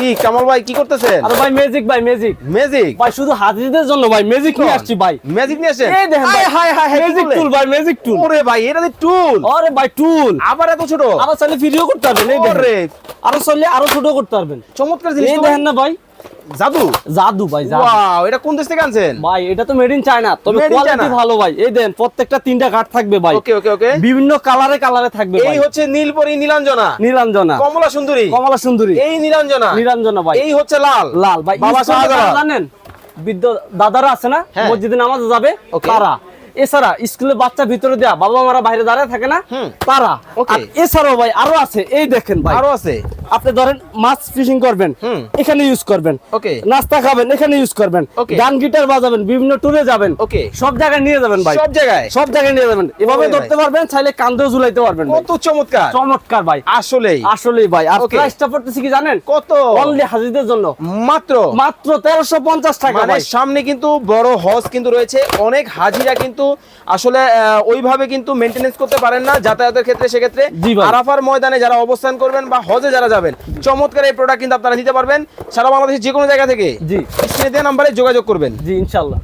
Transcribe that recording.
কি কামাল ভাই কি করতেছেন? আরে ভাই ম্যাজিক ভাই ম্যাজিক ম্যাজিক ভাই শুধু হাজিদের জন্য ভাই ম্যাজিক নিয়ে আসছি ভাই। ম্যাজিক নিয়ে আসেন? এই দেখেন ভাই হাই হাই ম্যাজিক টুল ভাই ম্যাজিক টুল। ওরে ভাই এটা তো টুল। আরে ভাই টুল আবার এত ছোট? আরো চাইলে ভিডিও করতে পারবেন। এই দেখেন ওরে আরো চাইলে আরো ছোট করতে পারবেন। চমৎকার জিনিস এই তো দেখেন না ভাই জাদু। জাদু ভাই জাদু। ওয়াও এটা কোন দেশ থেকে আনছেন? ভাই এটা তো মেড ইন চায়না, তবে Made in কোয়ালিটি China? ভালো ভাই। এই দেন প্রত্যেকটা তিনটা কাঠ থাকবে ভাই। ওকে ওকে ওকে। বিভিন্ন কালারে কালারে থাকবে ভাই। এই হচ্ছে নীলপরি নীলাঞ্জনা, নীলাঞ্জনা, কমলা সুন্দরী, কমলা সুন্দরী, এই নীলাঞ্জনা, নীলাঞ্জনা ভাই। এই হচ্ছে লাল। লাল ভাই বাবা ইউজ করতে শাহজালাল। পারে জানেন বৃদ্ধ দাদারা আছে না হ্যাঁ। মসজিদে নামাজে যাবে Okay. তারা, এছাড়া স্কুলে বাচ্চা ভিতরে দেয়া বাবা মারা বাইরে দাঁড়ায় থাকে না হুম। তারা। Okay. আর এছাড়াও ভাই আরো আছে, এই দেখেন ভাই আরো আছে। আপনি ধরেন মাছ ফিশিং করবেন হুম। এখানে ইউজ করবেন, ওকে নাস্তা খাবেন এখানে ইউজ করবেন, Okay. গান গিটার বাজাবেন, বিভিন্ন ট্যুরে যাবেন, Okay. সব জায়গায় নিয়ে যাবেন ভাই। সব জায়গায় সব জায়গায় নিয়ে যাবেন, এভাবে ওরে ধরতে ভাই। পারবেন, চাইলে কান্দেও ঝুলাইতে পারবেন ভাই। কত চমৎকার চমৎকার ভাই আসলেই। আসলেই ভাই। আর Okay. প্রাইসটা পড়তেছে কি জানেন? কত? অনলি হাজিদের জন্য মাত্র মাত্র 1350 টাকা মানে ভাই। সামনে কিন্তু বড় হজ কিন্তু রয়েছে, অনেক হাজিরা কিন্তু আসলে ওইভাবে কিন্তু মেইনটেনেন্স করতে পারেন না যাতায়াতের ক্ষেত্রে। সেক্ষেত্রে জি ভাই। আরাফার ময়দানে যারা অবস্থান করবেন বা হজে যারা যাবেন, চমৎকার এই প্রোডাক্ট কিন্তু আপনারা নিতে পারবেন সারা বাংলাদেশের যে কোনো জায়গা থেকে। জি স্ক্রিনে দেওয়া নাম্বারে যোগাযোগ করবেন। জি ইনশাআল্লাহ।